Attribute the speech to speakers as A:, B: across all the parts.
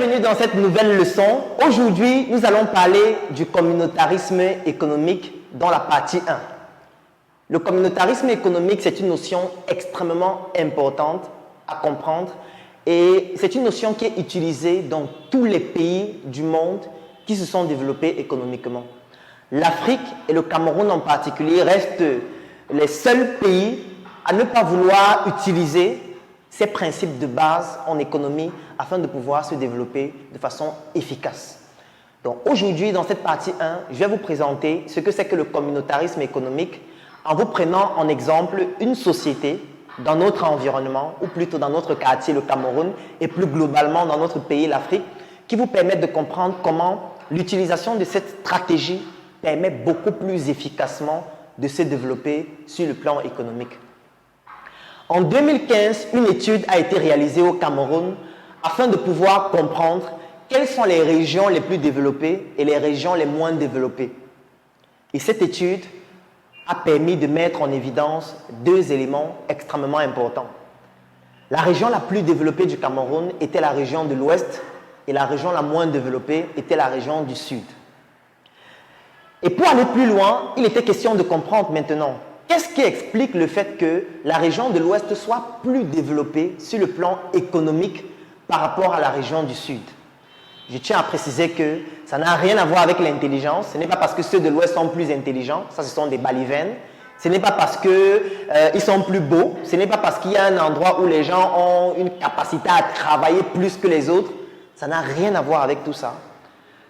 A: bienvenue dans cette nouvelle leçon. Aujourd'hui, nous allons parler du communautarisme économique dans la partie 1. Le communautarisme économique, c'est une notion extrêmement importante à comprendre et c'est une notion qui est utilisée dans tous les pays du monde qui se sont développés économiquement. L'Afrique et le Cameroun en particulier restent les seuls pays à ne pas vouloir utiliser ces principes de base en économie afin de pouvoir se développer de façon efficace. Donc aujourd'hui, dans cette partie 1, je vais vous présenter ce que c'est que le communautarisme économique en vous prenant en exemple une société dans notre environnement, ou plutôt dans notre quartier, le Cameroun, et plus globalement dans notre pays, l'Afrique, qui vous permettent de comprendre comment l'utilisation de cette stratégie permet beaucoup plus efficacement de se développer sur le plan économique. En 2015, une étude a été réalisée au Cameroun afin de pouvoir comprendre quelles sont les régions les plus développées et les régions les moins développées. Et cette étude a permis de mettre en évidence deux éléments extrêmement importants. La région la plus développée du Cameroun était la région de l'Ouest et la région la moins développée était la région du Sud. Et pour aller plus loin, il était question de comprendre maintenant qu'est-ce qui explique le fait que la région de l'Ouest soit plus développée sur le plan économique par rapport à la région du Sud. Je tiens à préciser que ça n'a rien à voir avec l'intelligence. Ce n'est pas parce que ceux de l'Ouest sont plus intelligents, ça ce sont des balivernes. Ce n'est pas parce qu'ils sont plus beaux, ce n'est pas parce qu'il y a un endroit où les gens ont une capacité à travailler plus que les autres. Ça n'a rien à voir avec tout ça.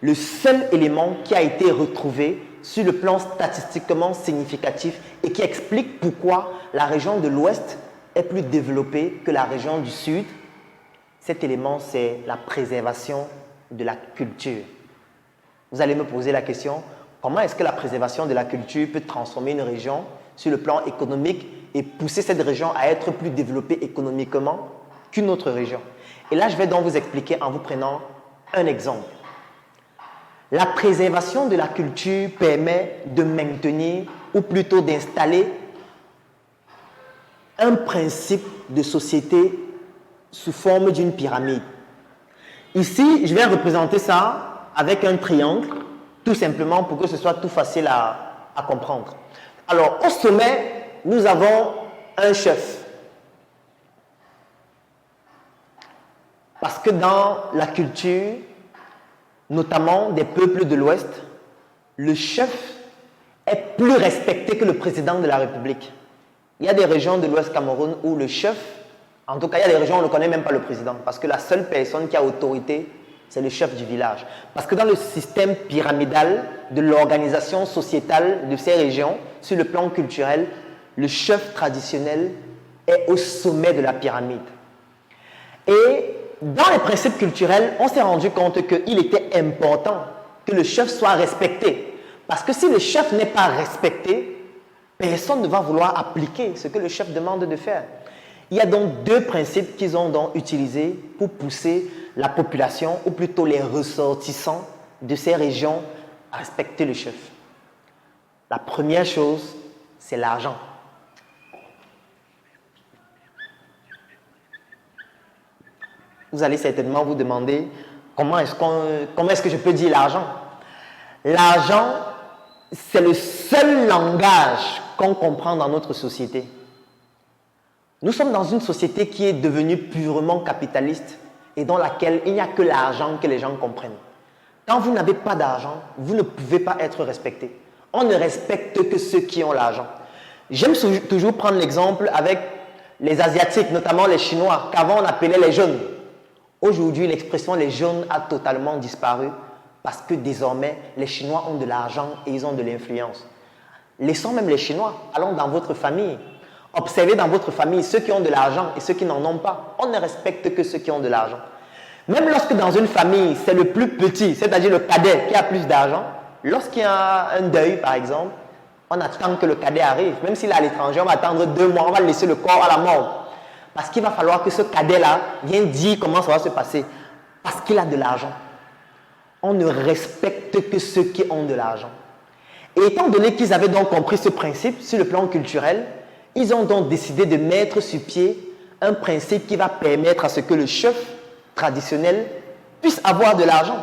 A: Le seul élément qui a été retrouvé sur le plan statistiquement significatif et qui explique pourquoi la région de l'Ouest est plus développée que la région du Sud, cet élément, c'est la préservation de la culture. Vous allez me poser la question, comment est-ce que la préservation de la culture peut transformer une région sur le plan économique et pousser cette région à être plus développée économiquement qu'une autre région? Et là, je vais donc vous expliquer en vous prenant un exemple. La préservation de la culture permet de maintenir, ou plutôt d'installer, un principe de société sous forme d'une pyramide. Ici, je vais représenter ça avec un triangle, tout simplement pour que ce soit tout facile à comprendre. Alors, au sommet, nous avons un chef. Parce que dans la culture, notamment des peuples de l'Ouest, le chef est plus respecté que le président de la République. Il y a des régions de l'Ouest Cameroun où le chef, en tout cas, il y a des régions où on ne connaît même pas le président, parce que la seule personne qui a autorité, c'est le chef du village. Parce que dans le système pyramidal de l'organisation sociétale de ces régions, sur le plan culturel, le chef traditionnel est au sommet de la pyramide. Et dans les principes culturels, on s'est rendu compte qu'il était important que le chef soit respecté. Parce que si le chef n'est pas respecté, personne ne va vouloir appliquer ce que le chef demande de faire. Il y a donc deux principes qu'ils ont donc utilisés pour pousser la population, ou plutôt les ressortissants de ces régions, à respecter le chef. La première chose, c'est l'argent. Vous allez certainement vous demander comment est-ce que je peux dire l'argent? L'argent, c'est le seul langage qu'on comprend dans notre société. Nous sommes dans une société qui est devenue purement capitaliste et dans laquelle il n'y a que l'argent que les gens comprennent. Quand vous n'avez pas d'argent, vous ne pouvez pas être respecté. On ne respecte que ceux qui ont l'argent. J'aime toujours prendre l'exemple avec les Asiatiques, notamment les Chinois, qu'avant on appelait les jaunes. Aujourd'hui, l'expression les jaunes a totalement disparu parce que désormais, les Chinois ont de l'argent et ils ont de l'influence. Laissons même les Chinois, allons dans votre famille. Observez dans votre famille ceux qui ont de l'argent et ceux qui n'en ont pas. On ne respecte que ceux qui ont de l'argent. Même lorsque dans une famille, c'est le plus petit, c'est-à-dire le cadet qui a plus d'argent, lorsqu'il y a un deuil par exemple, on attend que le cadet arrive. Même s'il est à l'étranger, on va attendre 2 mois, on va laisser le corps à la mort. Parce qu'il va falloir que ce cadet-là vienne dire comment ça va se passer. Parce qu'il a de l'argent. On ne respecte que ceux qui ont de l'argent. Et étant donné qu'ils avaient donc compris ce principe sur le plan culturel, ils ont donc décidé de mettre sur pied un principe qui va permettre à ce que le chef traditionnel puissent avoir de l'argent.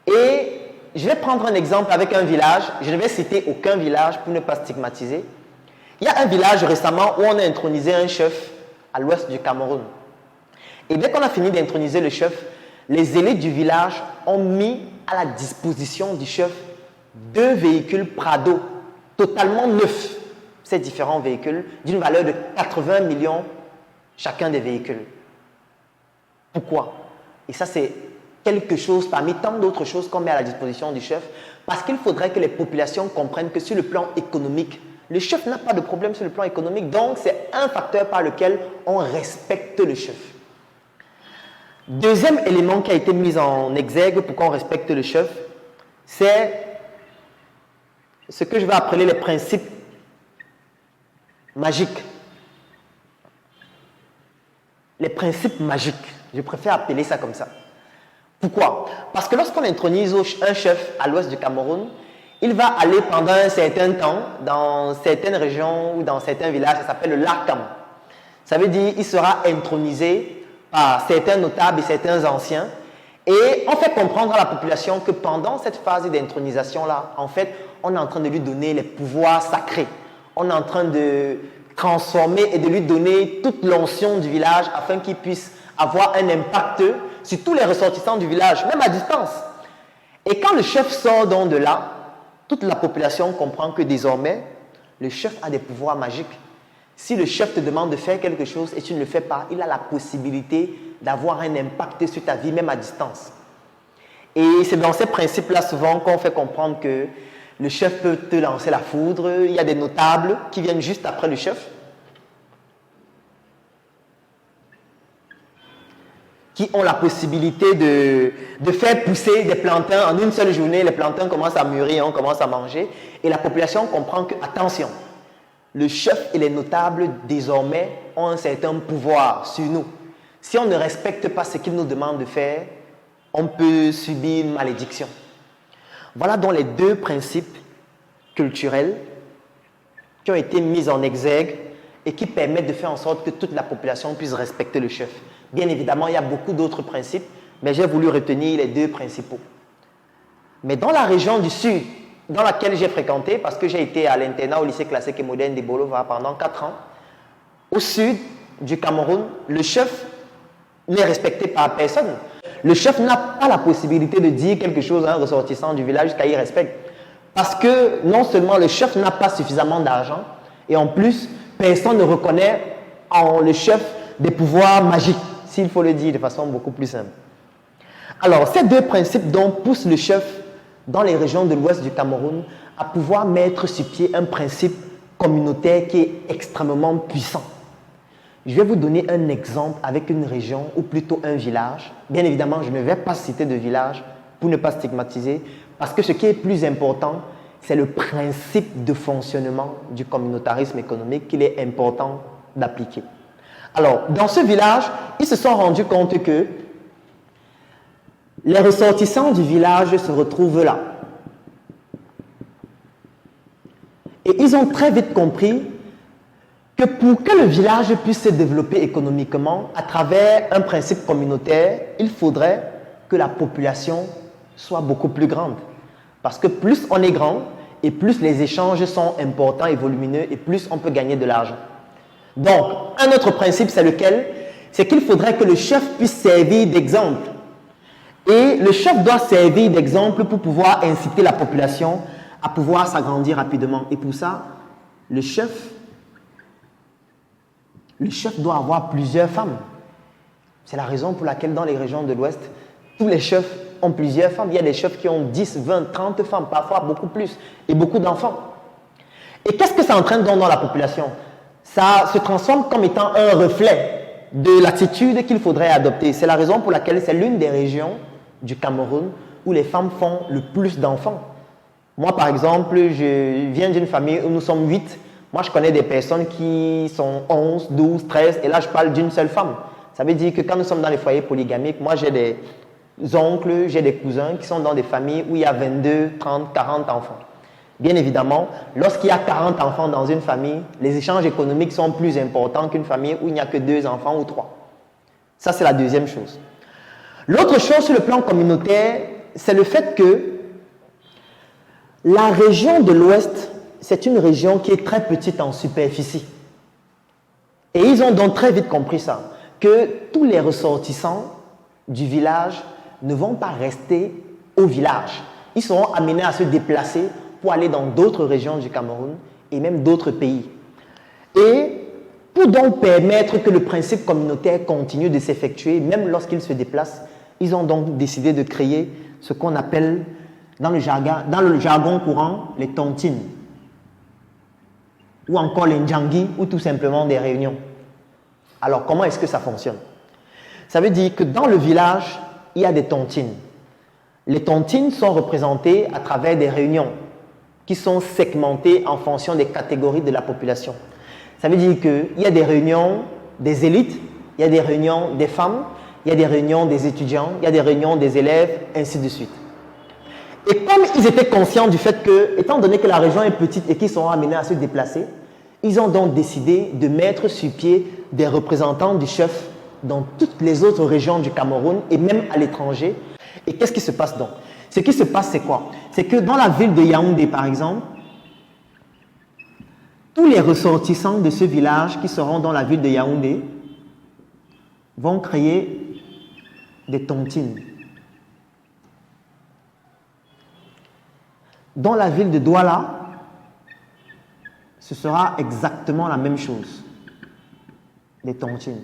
A: Et je vais prendre un exemple avec un village. Je ne vais citer aucun village pour ne pas stigmatiser. Il y a un village récemment où on a intronisé un chef à l'ouest du Cameroun. Et dès qu'on a fini d'introniser le chef, les élites du village ont mis à la disposition du chef 2 véhicules Prado totalement neufs. Ces différents véhicules d'une valeur de 80 millions chacun des véhicules. Pourquoi? Et ça, c'est quelque chose parmi tant d'autres choses qu'on met à la disposition du chef, parce qu'il faudrait que les populations comprennent que sur le plan économique, le chef n'a pas de problème sur le plan économique, donc c'est un facteur par lequel on respecte le chef. Deuxième élément qui a été mis en exergue pour qu'on respecte le chef, c'est ce que je vais appeler les principes magiques. Les principes magiques, je préfère appeler ça comme ça. Pourquoi? Parce que lorsqu'on intronise un chef à l'ouest du Cameroun, il va aller pendant un certain temps dans certaines régions ou dans certains villages, ça s'appelle le Lakam. Ça veut dire qu'il sera intronisé par certains notables et certains anciens. Et on fait comprendre à la population que pendant cette phase d'intronisation-là, en fait, on est en train de lui donner les pouvoirs sacrés. On est en train de transformer et de lui donner toute l'onction du village afin qu'il puisse avoir un impact sur tous les ressortissants du village, même à distance. Et quand le chef sort donc de là, toute la population comprend que désormais, le chef a des pouvoirs magiques. Si le chef te demande de faire quelque chose et tu ne le fais pas, il a la possibilité d'avoir un impact sur ta vie, même à distance. Et c'est dans ces principes-là souvent qu'on fait comprendre que le chef peut te lancer la foudre. Il y a des notables qui viennent juste après le chef, qui ont la possibilité de faire pousser des plantains en une seule journée. Les plantains commencent à mûrir, on commence à manger. Et la population comprend que, attention, le chef et les notables, désormais, ont un certain pouvoir sur nous. Si on ne respecte pas ce qu'ils nous demandent de faire, on peut subir une malédiction. Voilà donc les 2 principes culturels qui ont été mis en exergue et qui permettent de faire en sorte que toute la population puisse respecter le chef. Bien évidemment, il y a beaucoup d'autres principes, mais j'ai voulu retenir les 2 principaux. Mais dans la région du Sud, dans laquelle j'ai fréquenté, parce que j'ai été à l'internat au lycée classique et moderne de Bolova pendant 4 ans, au sud du Cameroun, le chef n'est respecté par personne. Le chef n'a pas la possibilité de dire quelque chose à un ressortissant du village jusqu'à y respecter. Parce que non seulement le chef n'a pas suffisamment d'argent, et en plus, personne ne reconnaît en le chef des pouvoirs magiques, s'il faut le dire de façon beaucoup plus simple. Alors, ces 2 principes donc poussent le chef dans les régions de l'ouest du Cameroun à pouvoir mettre sur pied un principe communautaire qui est extrêmement puissant. Je vais vous donner un exemple avec une région ou plutôt un village. Bien évidemment, je ne vais pas citer de village pour ne pas stigmatiser, parce que ce qui est plus important, c'est le principe de fonctionnement du communautarisme économique qu'il est important d'appliquer. Alors, dans ce village, ils se sont rendus compte que les ressortissants du village se retrouvent là. Et ils ont très vite compris que pour que le village puisse se développer économiquement à travers un principe communautaire, il faudrait que la population soit beaucoup plus grande. Parce que plus on est grand et plus les échanges sont importants et volumineux et plus on peut gagner de l'argent. Donc, un autre principe, c'est lequel? C'est qu'il faudrait que le chef puisse servir d'exemple. Et le chef doit servir d'exemple pour pouvoir inciter la population à pouvoir s'agrandir rapidement. Et pour ça, le chef doit avoir plusieurs femmes. C'est la raison pour laquelle dans les régions de l'Ouest, tous les chefs ont plusieurs femmes. Il y a des chefs qui ont 10, 20, 30 femmes, parfois beaucoup plus, et beaucoup d'enfants. Et qu'est-ce que ça entraîne dans la population? Ça se transforme comme étant un reflet de l'attitude qu'il faudrait adopter. C'est la raison pour laquelle c'est l'une des régions du Cameroun où les femmes font le plus d'enfants. Moi, par exemple, je viens d'une famille où nous sommes 8. Moi, je connais des personnes qui sont 11, 12, 13, et là, je parle d'une seule femme. Ça veut dire que quand nous sommes dans les foyers polygamiques, moi, j'ai des oncles, j'ai des cousins qui sont dans des familles où il y a 22, 30, 40 enfants. Bien évidemment, lorsqu'il y a 40 enfants dans une famille, les échanges économiques sont plus importants qu'une famille où il n'y a que 2 enfants ou 3. Ça, c'est la deuxième chose. L'autre chose sur le plan communautaire, c'est le fait que la région de l'Ouest, c'est une région qui est très petite en superficie. Et ils ont donc très vite compris ça, que tous les ressortissants du village ne vont pas rester au village. Ils seront amenés à se déplacer pour aller dans d'autres régions du Cameroun et même d'autres pays. Et pour donc permettre que le principe communautaire continue de s'effectuer, même lorsqu'ils se déplacent, ils ont donc décidé de créer ce qu'on appelle dans le jargon courant les tontines, ou encore les njangis, ou tout simplement des réunions. Alors comment est-ce que ça fonctionne? Ça veut dire que dans le village, il y a des tontines. Les tontines sont représentées à travers des réunions qui sont segmentées en fonction des catégories de la population. Ça veut dire qu'il y a des réunions des élites, il y a des réunions des femmes, il y a des réunions des étudiants, il y a des réunions des élèves, ainsi de suite. Et comme ils étaient conscients du fait que, étant donné que la région est petite et qu'ils sont amenés à se déplacer, ils ont donc décidé de mettre sur pied des représentants du chef dans toutes les autres régions du Cameroun et même à l'étranger. Et qu'est-ce qui se passe donc? Ce qui se passe, c'est quoi? C'est que dans la ville de Yaoundé, par exemple, tous les ressortissants de ce village qui seront dans la ville de Yaoundé vont créer des tontines. Dans la ville de Douala, ce sera exactement la même chose. Des tontines.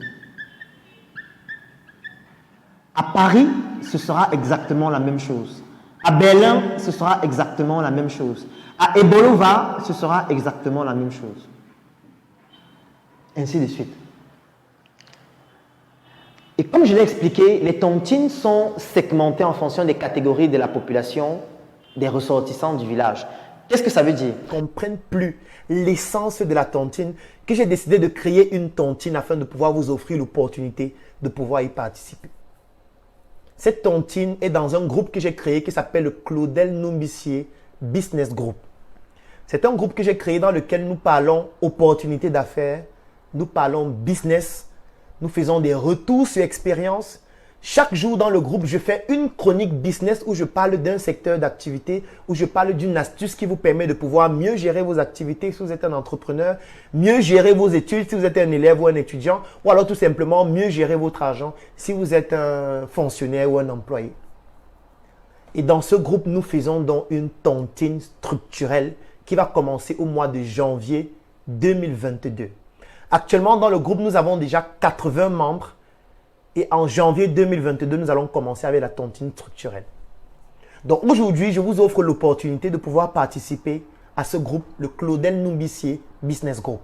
A: À Paris, ce sera exactement la même chose. À Berlin, ce sera exactement la même chose. À Ebolova, ce sera exactement la même chose. Ainsi de suite. Et comme je l'ai expliqué, les tontines sont segmentées en fonction des catégories de la population, des ressortissants du village. Qu'est-ce que ça veut dire?
B: Ils ne comprennent plus l'essence de la tontine, que j'ai décidé de créer une tontine afin de pouvoir vous offrir l'opportunité de pouvoir y participer. Cette tontine est dans un groupe que j'ai créé qui s'appelle le Claudel Numbissier Business Group. C'est un groupe que j'ai créé dans lequel nous parlons opportunités d'affaires, nous parlons business, nous faisons des retours sur expérience. Chaque jour dans le groupe, je fais une chronique business où je parle d'un secteur d'activité, où je parle d'une astuce qui vous permet de pouvoir mieux gérer vos activités si vous êtes un entrepreneur, mieux gérer vos études si vous êtes un élève ou un étudiant, ou alors tout simplement mieux gérer votre argent si vous êtes un fonctionnaire ou un employé. Et dans ce groupe, nous faisons donc une tontine structurelle qui va commencer au mois de janvier 2022. Actuellement, dans le groupe, nous avons déjà 80 membres. Et en janvier 2022, nous allons commencer avec la tontine structurelle. Donc aujourd'hui, je vous offre l'opportunité de pouvoir participer à ce groupe, le Claudel Numbissier Business Group.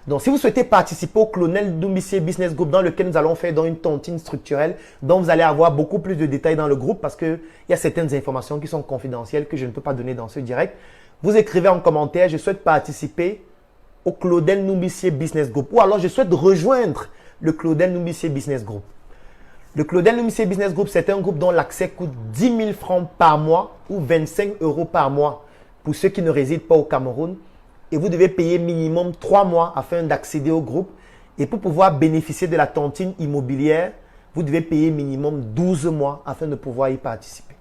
B: Donc si vous souhaitez participer au Claudel Numbissier Business Group dans lequel nous allons faire dans une tontine structurelle, dont vous allez avoir beaucoup plus de détails dans le groupe parce qu'il y a certaines informations qui sont confidentielles que je ne peux pas donner dans ce direct, vous écrivez en commentaire « Je souhaite participer au Claudel Numbissier Business Group » ou alors « Je souhaite rejoindre le Claudel Numbissier Business Group ». Le Claudel Numbissier Business Group, c'est un groupe dont l'accès coûte 10 000 francs par mois ou 25 € par mois pour ceux qui ne résident pas au Cameroun. Et vous devez payer minimum 3 mois afin d'accéder au groupe. Et pour pouvoir bénéficier de la tontine immobilière, vous devez payer minimum 12 mois afin de pouvoir y participer.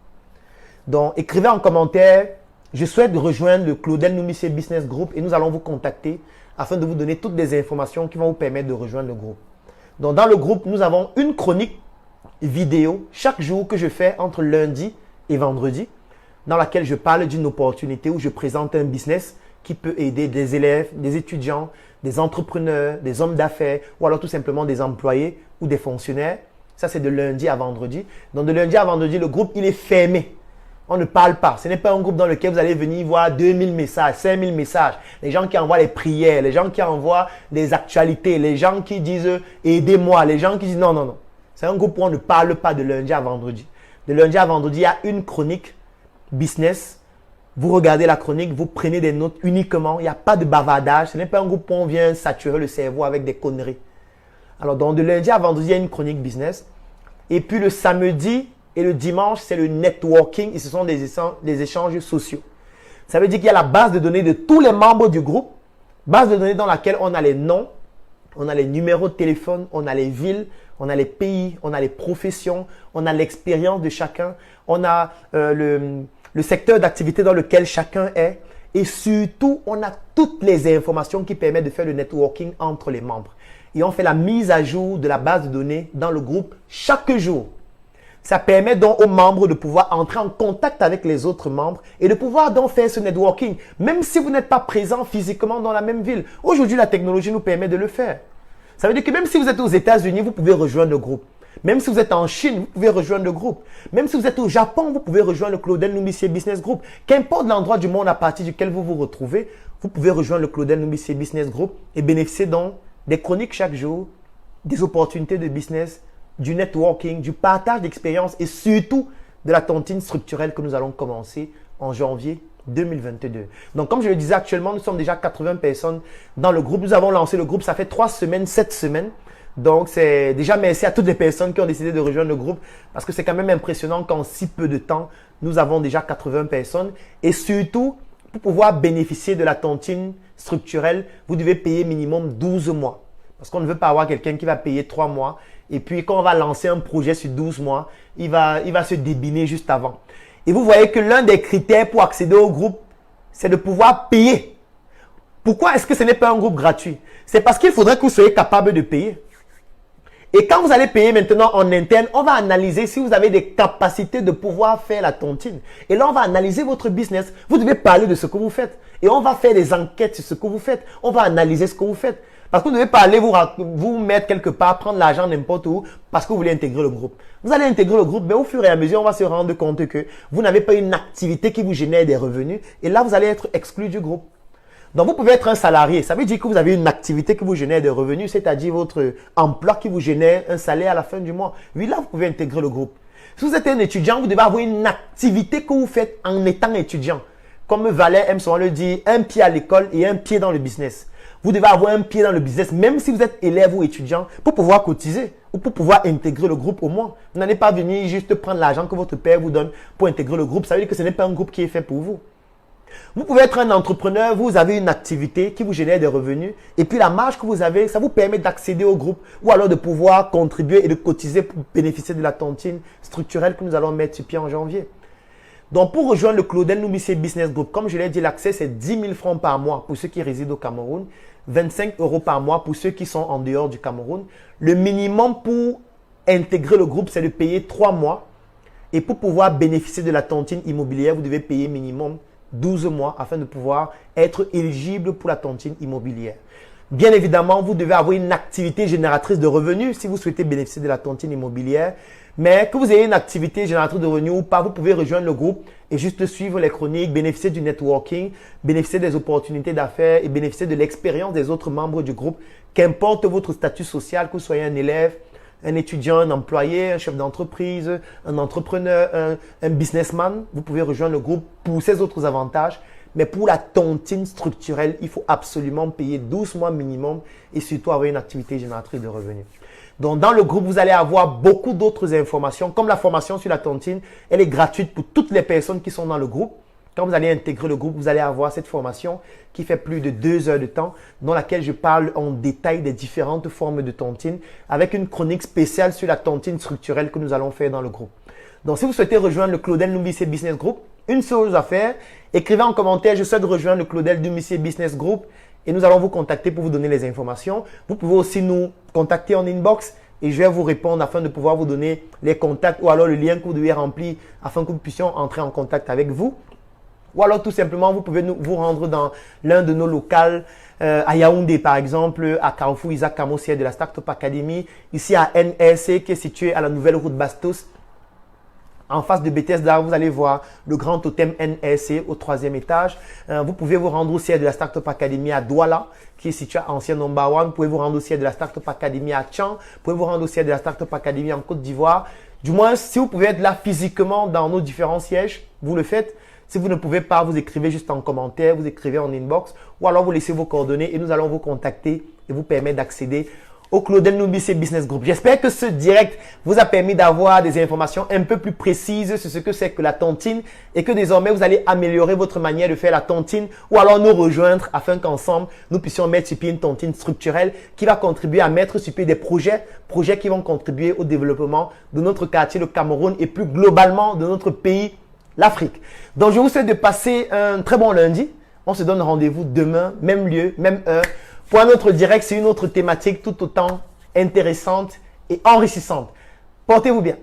B: Donc, écrivez en commentaire « Je souhaite rejoindre le Claudel Numbissier Business Group » et nous allons vous contacter afin de vous donner toutes les informations qui vont vous permettre de rejoindre le groupe. Donc, dans le groupe, nous avons une chronique vidéo chaque jour que je fais entre lundi et vendredi dans laquelle je parle d'une opportunité où je présente un business qui peut aider des élèves, des étudiants, des entrepreneurs, des hommes d'affaires ou alors tout simplement des employés ou des fonctionnaires. Ça, c'est de lundi à vendredi. Donc, de lundi à vendredi, le groupe, il est fermé. On ne parle pas. Ce n'est pas un groupe dans lequel vous allez venir voir 2000 messages, 5000 messages. Les gens qui envoient les prières, les gens qui envoient des actualités, les gens qui disent « aidez-moi », les gens qui disent « non, non, non ». C'est un groupe où on ne parle pas de lundi à vendredi. De lundi à vendredi, il y a une chronique business. Vous regardez la chronique, vous prenez des notes uniquement. Il n'y a pas de bavardage. Ce n'est pas un groupe où on vient saturer le cerveau avec des conneries. Alors, donc de lundi à vendredi, il y a une chronique business. Et puis le samedi et le dimanche, c'est le networking et ce sont des échanges sociaux. Ça veut dire qu'il y a la base de données de tous les membres du groupe, base de données dans laquelle on a les noms, on a les numéros de téléphone, on a les villes, on a les pays, on a les professions, on a l'expérience de chacun, on a le secteur d'activité dans lequel chacun est. Et surtout, on a toutes les informations qui permettent de faire le networking entre les membres. Et on fait la mise à jour de la base de données dans le groupe chaque jour. Ça permet donc aux membres de pouvoir entrer en contact avec les autres membres et de pouvoir donc faire ce networking, même si vous n'êtes pas présent physiquement dans la même ville. Aujourd'hui, la technologie nous permet de le faire. Ça veut dire que même si vous êtes aux États-Unis, vous pouvez rejoindre le groupe. Même si vous êtes en Chine, vous pouvez rejoindre le groupe. Même si vous êtes au Japon, vous pouvez rejoindre le Claudel Noumissier Business Group. Qu'importe l'endroit du monde à partir duquel vous vous retrouvez, vous pouvez rejoindre le Claudel Noumissier Business Group et bénéficier donc des chroniques chaque jour, des opportunités de business, du networking, du partage d'expériences et surtout de la tontine structurelle que nous allons commencer en janvier 2022. Donc, comme je le disais, actuellement, nous sommes déjà 80 personnes dans le groupe. Nous avons lancé le groupe, ça fait 3 semaines, 7 semaines. Donc, c'est déjà merci à toutes les personnes qui ont décidé de rejoindre le groupe parce que c'est quand même impressionnant qu'en si peu de temps, nous avons déjà 80 personnes. Et surtout, pour pouvoir bénéficier de la tontine structurelle, vous devez payer minimum 12 mois. Parce qu'on ne veut pas avoir quelqu'un qui va payer 3 mois. Et puis, quand on va lancer un projet sur 12 mois, il va se débiner juste avant. Et vous voyez que l'un des critères pour accéder au groupe, c'est de pouvoir payer. Pourquoi est-ce que ce n'est pas un groupe gratuit? C'est parce qu'il faudrait que vous soyez capable de payer. Et quand vous allez payer maintenant en interne, on va analyser si vous avez des capacités de pouvoir faire la tontine. Et là, on va analyser votre business. Vous devez parler de ce que vous faites. Et on va faire des enquêtes sur ce que vous faites. On va analyser ce que vous faites. Parce que vous ne devez pas aller vous mettre quelque part, prendre l'argent n'importe où parce que vous voulez intégrer le groupe. Vous allez intégrer le groupe, mais au fur et à mesure, on va se rendre compte que vous n'avez pas une activité qui vous génère des revenus. Et là, vous allez être exclu du groupe. Donc, vous pouvez être un salarié. Ça veut dire que vous avez une activité qui vous génère des revenus, c'est-à-dire votre emploi qui vous génère un salaire à la fin du mois. Oui, là, vous pouvez intégrer le groupe. Si vous êtes un étudiant, vous devez avoir une activité que vous faites en étant étudiant. Comme Valère aime souvent le dire, un pied à l'école et un pied dans le business. Vous devez avoir un pied dans le business, même si vous êtes élève ou étudiant, pour pouvoir cotiser ou pour pouvoir intégrer le groupe au moins. Vous n'allez pas venir juste prendre l'argent que votre père vous donne pour intégrer le groupe. Ça veut dire que ce n'est pas un groupe qui est fait pour vous. Vous pouvez être un entrepreneur, vous avez une activité qui vous génère des revenus et puis la marge que vous avez, ça vous permet d'accéder au groupe ou alors de pouvoir contribuer et de cotiser pour bénéficier de la tontine structurelle que nous allons mettre sur pied en janvier. Donc, pour rejoindre le Claudel Noumissier Business Group, comme je l'ai dit, l'accès c'est 10 000 francs par mois pour ceux qui résident au Cameroun, 25 € par mois pour ceux qui sont en dehors du Cameroun. Le minimum pour intégrer le groupe, c'est de payer 3 mois. Et pour pouvoir bénéficier de la tontine immobilière, vous devez payer minimum 12 mois afin de pouvoir être éligible pour la tontine immobilière. Bien évidemment, vous devez avoir une activité génératrice de revenus si vous souhaitez bénéficier de la tontine immobilière. Mais que vous ayez une activité génératrice de revenus ou pas, vous pouvez rejoindre le groupe et juste suivre les chroniques, bénéficier du networking, bénéficier des opportunités d'affaires et bénéficier de l'expérience des autres membres du groupe. Qu'importe votre statut social, que vous soyez un élève, un étudiant, un employé, un chef d'entreprise, un entrepreneur, un businessman, vous pouvez rejoindre le groupe pour ces autres avantages. Mais pour la tontine structurelle, il faut absolument payer 12 mois minimum et surtout avoir une activité génératrice de revenus. Donc, dans le groupe, vous allez avoir beaucoup d'autres informations. Comme la formation sur la tontine, elle est gratuite pour toutes les personnes qui sont dans le groupe. Quand vous allez intégrer le groupe, vous allez avoir cette formation qui fait plus de 2 heures de temps, dans laquelle je parle en détail des différentes formes de tontine, avec une chronique spéciale sur la tontine structurelle que nous allons faire dans le groupe. Donc, si vous souhaitez rejoindre le Claudel Noumissier Business Group, une seule chose à faire, écrivez en commentaire « Je souhaite rejoindre le Claudel Noumissier Business Group » et nous allons vous contacter pour vous donner les informations. Vous pouvez aussi nous contacter en inbox et je vais vous répondre afin de pouvoir vous donner les contacts ou alors le lien que vous devez remplir afin que nous puissions entrer en contact avec vous. Ou alors tout simplement, vous pouvez vous rendre dans l'un de nos locales à Yaoundé par exemple, à Carrefour Isaac Camo, siège de la Startup Academy, ici à NRC qui est situé à la nouvelle route Bastos. En face de Bethesda, vous allez voir le grand totem NRC au 3e étage. Vous pouvez vous rendre au siège de la Startup Academy à Douala, qui est situé à Ancien Number One. Vous pouvez vous rendre au siège de la Startup Academy à Tchan. Vous pouvez vous rendre au siège de la Startup Academy en Côte d'Ivoire. Du moins, si vous pouvez être là physiquement dans nos différents sièges, vous le faites. Si vous ne pouvez pas, vous écrivez juste en commentaire, vous écrivez en inbox ou alors vous laissez vos coordonnées et nous allons vous contacter et vous permettre d'accéder au Claudel Noubissé Business Group. J'espère que ce direct vous a permis d'avoir des informations un peu plus précises sur ce que c'est que la tontine et que désormais vous allez améliorer votre manière de faire la tontine ou alors nous rejoindre afin qu'ensemble nous puissions mettre sur pied une tontine structurelle qui va contribuer à mettre sur pied des projets qui vont contribuer au développement de notre quartier, le Cameroun et plus globalement de notre pays, l'Afrique. Donc je vous souhaite de passer un très bon lundi. On se donne rendez-vous demain, même lieu, même heure, pour un autre direct. C'est une autre thématique tout autant intéressante et enrichissante. Portez-vous bien.